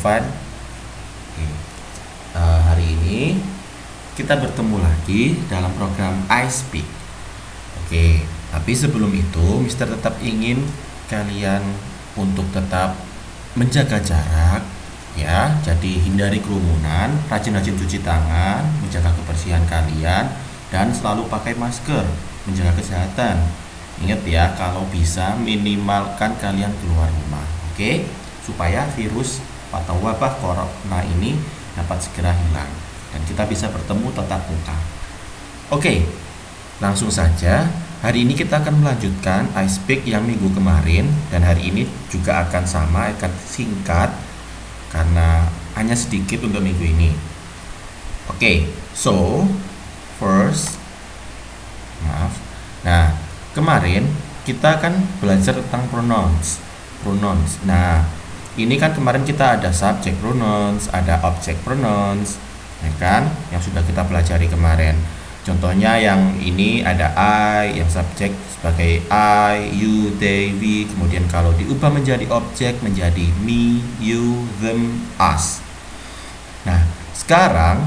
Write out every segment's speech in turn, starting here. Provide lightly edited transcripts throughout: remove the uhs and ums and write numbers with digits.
open. Oke. Hari ini kita bertemu lagi dalam program iSpeak. Oke, tapi sebelum itu Mister tetap ingin kalian untuk tetap menjaga jarak ya. Jadi hindari kerumunan, rajin-rajin cuci tangan, menjaga kebersihan kalian, dan selalu pakai masker, menjaga kesehatan. Ingat ya, kalau bisa minimalkan kalian keluar rumah, oke? Supaya virus atau wabah corona ini dapat segera hilang dan kita bisa bertemu tatap muka. Oke, langsung saja. Hari ini kita akan melanjutkan iSpeak yang minggu kemarin, dan hari ini juga akan sama, akan singkat karena hanya sedikit untuk minggu ini. Oke, so first, nah kemarin kita akan belajar tentang pronouns. Nah, ini kan kemarin kita ada subject pronouns, ada object pronouns, ya kan? Yang sudah kita pelajari kemarin. Contohnya yang ini ada I, yang subjek sebagai I, you, they, we. Kemudian kalau diubah menjadi objek menjadi me, you, them, us. Nah, sekarang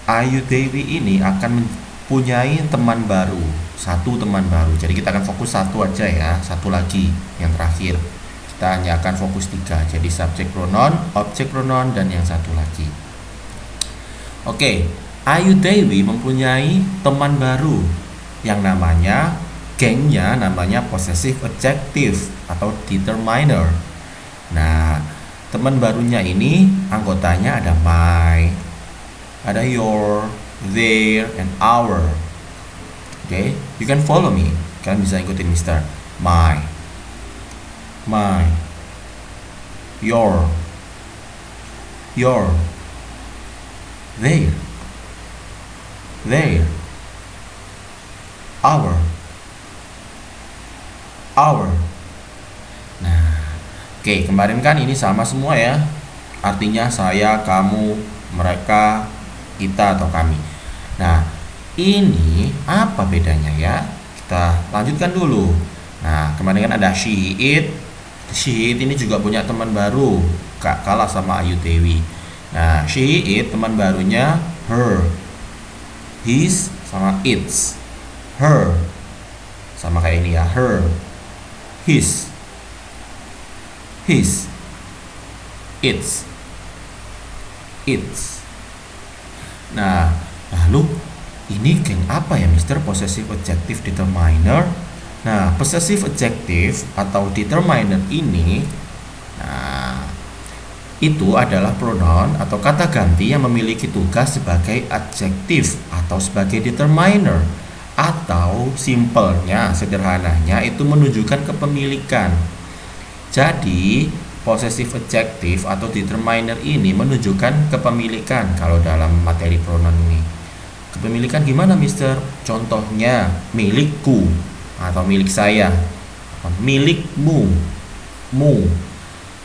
I, you, they, we ini akan mempunyai teman baru, satu teman baru. Jadi kita akan fokus satu aja ya, satu lagi yang terakhir. Kita hanya akan fokus 3. Jadi subject pronoun, object pronoun, dan yang satu lagi. Oke, I, you, they, we mempunyai teman baru yang namanya, gengnya namanya possessive adjective atau determiner. Nah, teman barunya ini anggotanya ada my, ada your, their, and our. Oke, you can follow me. Kalian bisa ikutin Mister. My, your, their, our. Nah, oke, kemarin kan ini sama semua ya. Artinya saya, kamu, mereka, kita, atau kami. Nah, ini apa bedanya ya? Kita lanjutkan dulu. Nah, kemarin kan ada she, it. She, it ini juga punya teman baru, gak kalah sama Ayu Dewi. Nah, she, it teman barunya her, his sama its. Her sama kayak ini ya, her, his, its. Nah, lalu ini geng apa ya Mister? Possessive adjective determiner. Nah, possessive adjective atau determiner ini, nah, itu adalah pronoun atau kata ganti yang memiliki tugas sebagai adjektif atau sebagai determiner, atau simpelnya, sederhananya itu menunjukkan kepemilikan. Jadi possessive adjective atau determiner ini menunjukkan kepemilikan kalau dalam materi pronoun ini. Kepemilikan gimana Mister? Contohnya milikku atau milik saya, milikmu,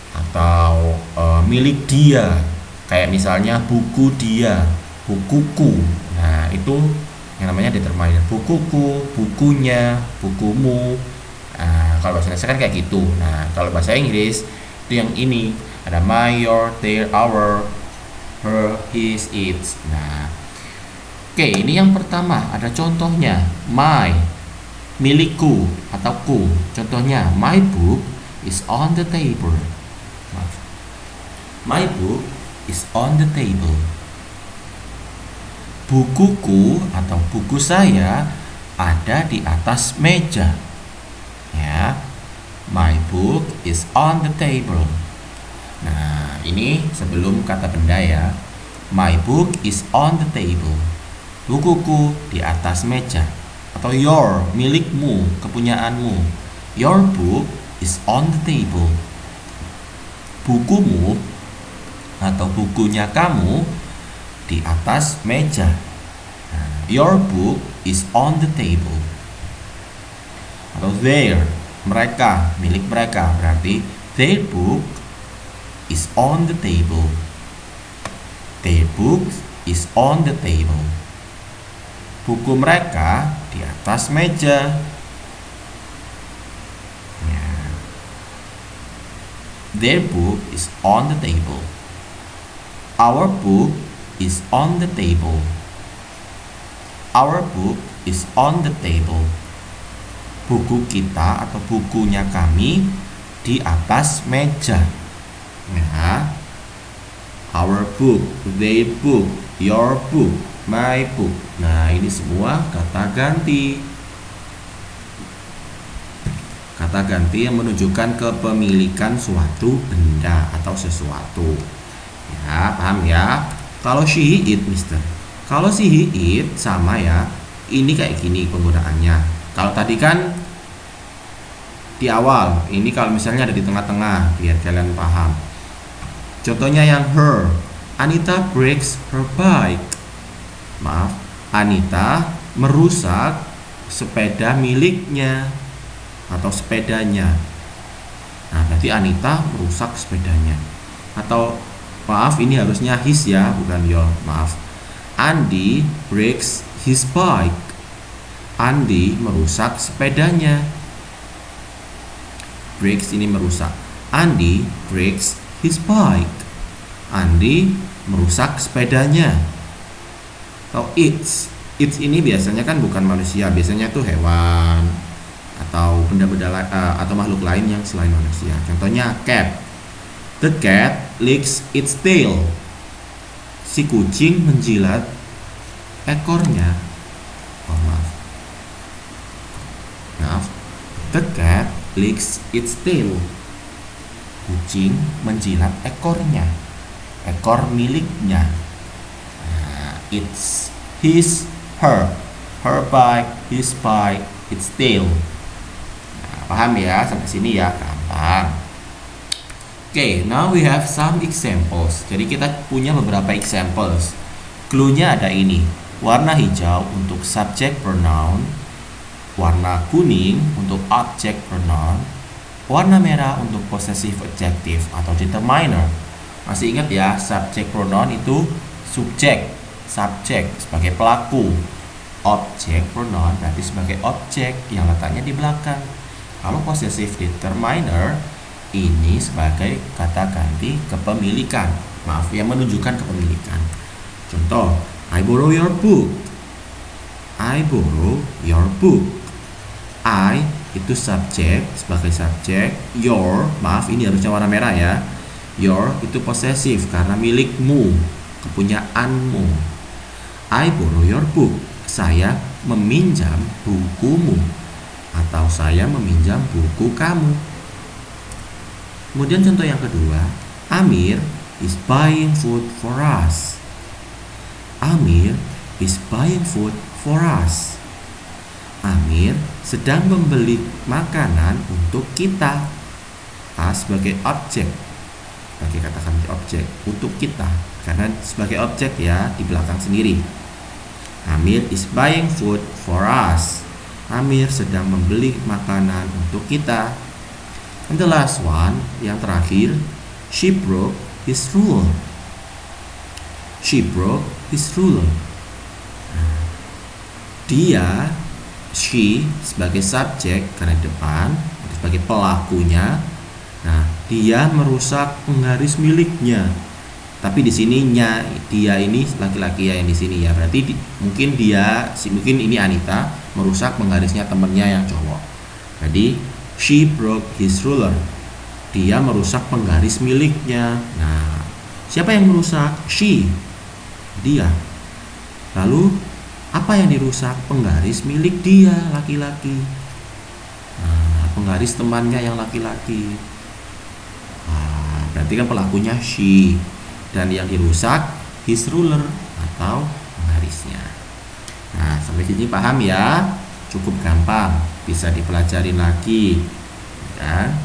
atau milik dia. Kayak misalnya buku dia, bukuku. Nah, itu yang namanya determiner. Bukuku, bukunya, bukumu. Nah, kalau bahasa Indonesia kan kayak gitu. Nah, kalau bahasa Inggris itu yang ini, ada my, your, their, our, her, his, its. Nah, oke, ini yang pertama, ada contohnya, my, milikku atau ku. Contohnya, my book is on the table. My book is on the table. Bukuku atau buku saya ada di atas meja. Ya, my book is on the table. Nah, ini sebelum kata benda ya. My book is on the table. Bukuku di atas meja. Atau your, milikmu, kepunyaanmu. Your book is on the table. Bukumu atau bukunya kamu di atas meja. Your book is on the table. Atau their, mereka, milik mereka, berarti their book is on the table. Their book is on the table. Buku mereka di atas meja. Their book is on the table. Our book is on the table. Our book is on the table. Buku kita atau bukunya kami di atas meja. Ya. Our book, their book, your book, my book. Nah, ini semua kata ganti. Kata ganti yang menunjukkan kepemilikan suatu benda atau sesuatu. Ya, paham ya? Kalau she, it, mister. Kalau she, it sama ya. Ini kayak gini penggunaannya. Kalau tadi kan di awal, ini kalau misalnya ada di tengah-tengah biar kalian paham. Contohnya yang her. Anita breaks her bike. Maaf, Anita merusak sepeda miliknya atau sepedanya. Nah, berarti Anita merusak sepedanya. Atau maaf, ini harusnya his ya, bukan your. Maaf. Andy breaks his bike. Andy merusak sepedanya. Breaks ini merusak. Andy breaks his bike. Andy merusak sepedanya. Atau it's ini biasanya kan bukan manusia, biasanya tuh hewan atau benda-benda atau makhluk lain yang selain manusia. Contohnya cat. The cat licks its tail. Si kucing menjilat ekornya. Oh, maaf. The cat licks its tail. Kucing menjilat ekornya. Ekor miliknya. Nah, it's his, her bike, his bike, its tail. Nah, paham ya sampai sini ya, gampang. Oke, now we have some examples. Jadi kita punya beberapa examples. Clue-nya ada ini. Warna hijau untuk subject pronoun, warna kuning untuk object pronoun, warna merah untuk possessive adjective atau determiner. Masih ingat ya, subject pronoun itu subjek sebagai pelaku. Object pronoun berarti sebagai objek yang letaknya di belakang. Kalau possessive determiner ini sebagai kata ganti kepemilikan. Maaf, yang menunjukkan kepemilikan. Contoh, I borrow your book. I borrow your book. I itu subjek sebagai subjek. Your, maaf ini harusnya warna merah ya. Your itu possessive karena milikmu, kepunyaanmu. I borrow your book. Saya meminjam bukumu atau saya meminjam buku kamu. Kemudian contoh yang kedua, Amir is buying food for us. Amir is buying food for us. Amir sedang membeli makanan untuk kita. Sebagai objek, sebagai kata ganti objek untuk kita, karena sebagai objek ya di belakang sendiri. Amir is buying food for us. Amir sedang membeli makanan untuk kita. And the last one, yang terakhir, she broke his ruler. She broke his ruler. Dia, she sebagai subjek karena depan, sebagai pelakunya. Nah, dia merusak penggaris miliknya. Tapi di sininya dia ini laki-laki ya yang di sini ya. Berarti mungkin ini Anita merusak penggarisnya temannya yang cowok. Jadi she broke his ruler. Dia merusak penggaris miliknya. Nah, siapa yang merusak? She. Dia. Lalu apa yang dirusak? Penggaris milik dia, laki-laki. Nah, penggaris temannya yang laki-laki. Nah, berarti kan pelakunya she. Dan yang dirusak his ruler atau penggarisnya. Nah, sampai sini paham ya? Cukup gampang, bisa dipelajarin lagi. Dan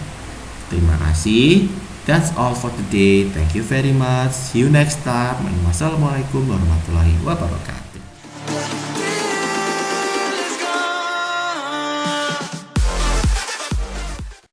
terima kasih. That's all for today. Thank you very much. See you next time. Wassalamualaikum warahmatullahi wabarakatuh.